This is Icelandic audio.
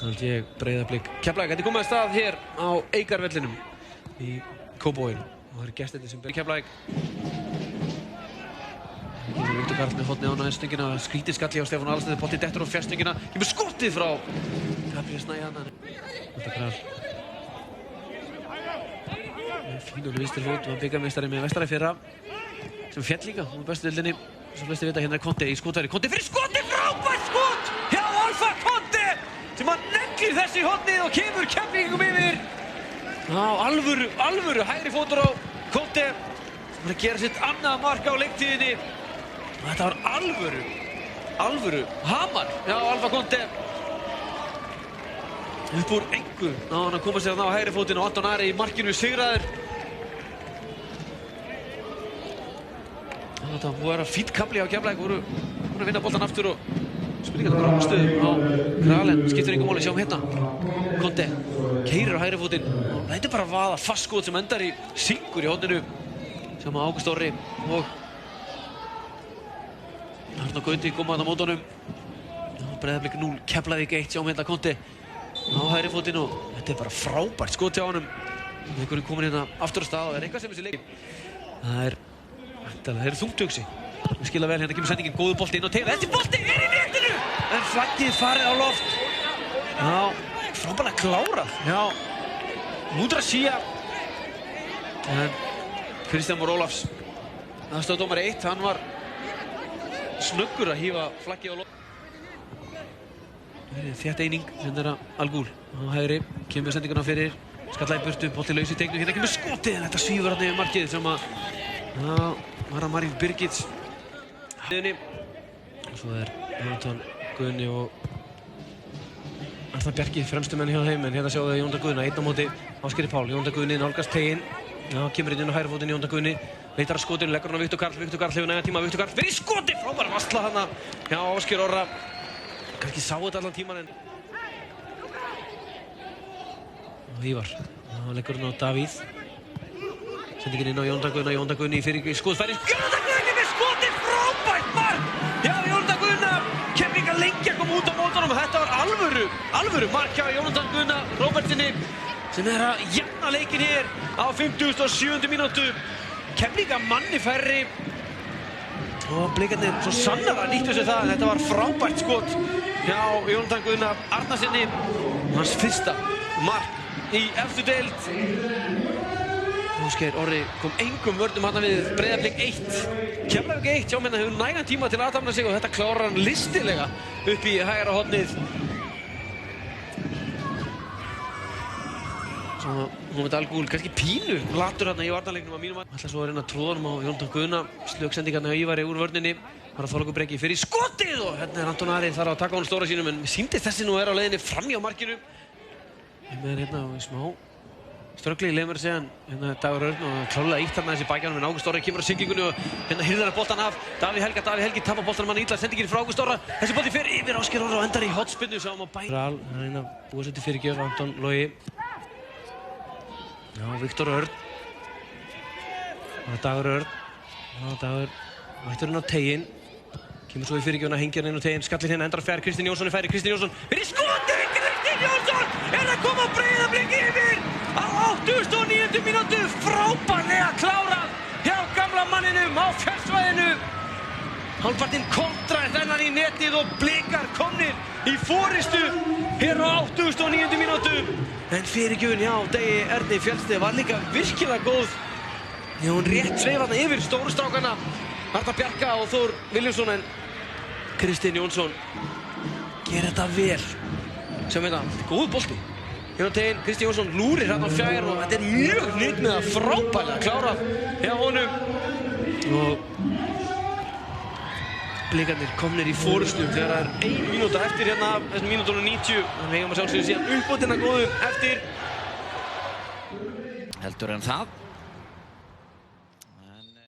held ég Breiðablik Keflavík. Þetta er komið að stað hér á Eikarvellinum í Kópavogi og það eru gestirnir sem byrja Keflavík. Viktor Karl með hornið á næstöngina, skrítið skalli á Stefán Aðalsteinn, boltið dettur á fjærstöngina, kemur skotið frá Gabriel Snæjanna. Viktor Karl fínur vinstri fót, var bikarmeistari með Vestari fyrra sem féll líka á bestu deildinni. Sem flestir vita, hérna er Conte í skotfæri. Conte fyrir skotið, frábært skot hjá Alfa Conte sem hann neglir þessi hornið og kemur Keflvíkingum yfir. Alvöru hægri fótur á Conte sem er að gera sitt annað mark á leiktíðinni. Þetta var alvöru hamar hjá Alfa Conte. Upp úr engu ná hann að koma sér á hægri fótinn og Anton Ari í markinu sigraður. Þetta var búið að vera fínn kafli á Keflavík, voru að vinna boltan aftur og spilningarna var á stöðum á Kralen, skiptir engu máli, sjáum hérna. Conte keyrir á hægri fótinn og þetta er bara vaða fast skot sem endar í syngur í horninu. Sjáum að Ágúst Orri og Arnar Gauti koma þarna á mótunum. Breiðablik 0, Keflavík 1, sjáum hérna Conte á hægri fótinn og þetta er bara frábært skot hjá honum. Leikurinn komin hérna aftur á stað og það er eitthvað sem þessi leik. Það er þungt hugsi. Við skilja vel, hérna kemur sendingin, góður bolti inn á teig. Þessi bolti er í netinu! En flaggið farið á loft. Já, frábærlega klárað. Já, Mudrasía. En Kristján Már Ólafs, aðstoðardómari 1, hann var snöggur að hífa flaggið á loft. Þétt eining, hérna er Al-Ghul. Á hægri, kemur sendinguna fyrir, skallaði burtu, bolti laus í teignu. Hérna kemur skotið, en þetta svífur hann yfir markið sem að var að Marín Birgits og svo er Jónatan Guðni og Arnar Bjarki fremstu menn hjá þeim, en hérna sjáum við Jónatan Guðna einn á móti Ásgeiri Pál. Jónatan Guðni nálgast teiginn, kemur inn á hægri fótinn Jónatan Guðni, leitar að skotinu, leggur hann á Viktor Karl. Viktor Karl hefur nægan tíma, Viktor Karl fyrir skoti, frábær varsla þarna hjá Ásgeir Orra. Kannski sá þetta allan tíman en Ívar, leggur hann á Davíð. Sendingin inn á Jónatan Guðni fyrir skotfæri. Jónatan Guðni með skotið, frábært mark! Já, Jónatan Guðna, Keflavík að lengi að koma út á mótunum. Þetta var alvöru mark hjá Jónatan Guðna Róbertsinni sem er að jafna leikinn hér á 57. mínútu. Keflavík að manni færri og blikarnir svo sannarlega nýttu sér það. Þetta var frábært skot hjá Jónatan Guðna Arnarsinni. Hans fyrsta mark í efstu deild. Ásgeir Orri kom engum vörnum hérna við Breiðablik 1. Keflavík 1, sjáum hérna hefur nægan tíma til að aðtapna sig og þetta klárar hann listilega upp í hægra hornið. Svo Mohamed Al-Ghul kannski pínu latur hérna í varnarleiknum að mínum að. Ætla svo að reyna að tróða hann á Jónatan Guðna. Slögsendingarna hjá Ívari úr vörninni. Var að Þorlákur Breki fyrir skotið og hérna er Anton Ari þar að taka honum stóra sínum en sýndist þessi nú er á leiðinni framhjá markinu. Meðan hérna smá ströggli, ég leið mér að segja hérna Dagur Örn og klálega ítt þarna þessi bækjanum en Ágúst Orri kemur á siglingunni og hérna hirðar hann boltan af. Davíð Helgi tapar boltanum hann illa, sendingin frá Ágúst Orra. Þessi bolti fer yfir Ásgeir Orra og endar í hornspyrnu sem á bæ. Ral, hérna búið sér til fyrirgjöf, Anton Logi. Já, Viktor Örn. Dagur Örn. Já, Dagur mættur hann á teiginn. Kemur svo í fyrirgjöfuna, hengir hann inn á teiginn, skallir hérna, endar fjær. Kristinn Jónsson er færi, Kristinn Jónsson fyrir skotið! Kristinn Jónsson er að koma Breiðablik yfir á 89. mínútu. Frábærlega klárað hjá gamla manninum á fjársvæðinu. Hálfpartinn kontraði þennan í netið og Blikar komnir í forystu hér á 89. mínútu. En fyrirgjöfun hjá Degi Erni Fjellsteð var líka virkilega góð. Já, hún rétt sveif þarna yfir stóru strákana Arnar Bjarka og Þór Vilhjálmsson en Kristinn Jónsson gerir þetta vel. Sjáum við þetta, góð bolti. Hérna á teginn, Kristinn Jónsson lúrir hérna á fjær og þetta er mjög nýtt með að frábærlega klárað hjá honum. Og Blikarnir komnir í forystu þegar það er 1 mínúta eftir hérna af þessum mínútunum 90. Þannig eigum að sjálfsögðu síðan uppbótina góðu eftir. Heldur en það.